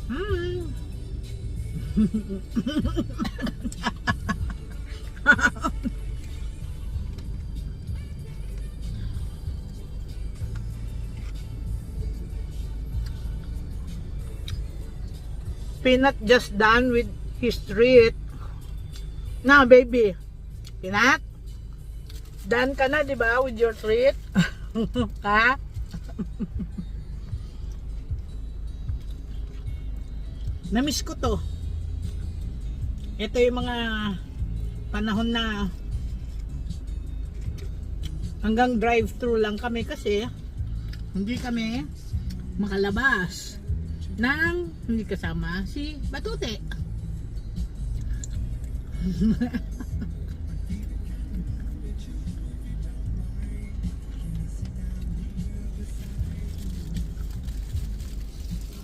Hmm. Peanut just done with his treat. Na, baby. Peanut? Done ka na, di ba, with your treat? Ha? Namiss ko to. Ito yung mga panahon na hanggang drive-thru lang kami kasi hindi kami makalabas nang hindi kasama si Batute.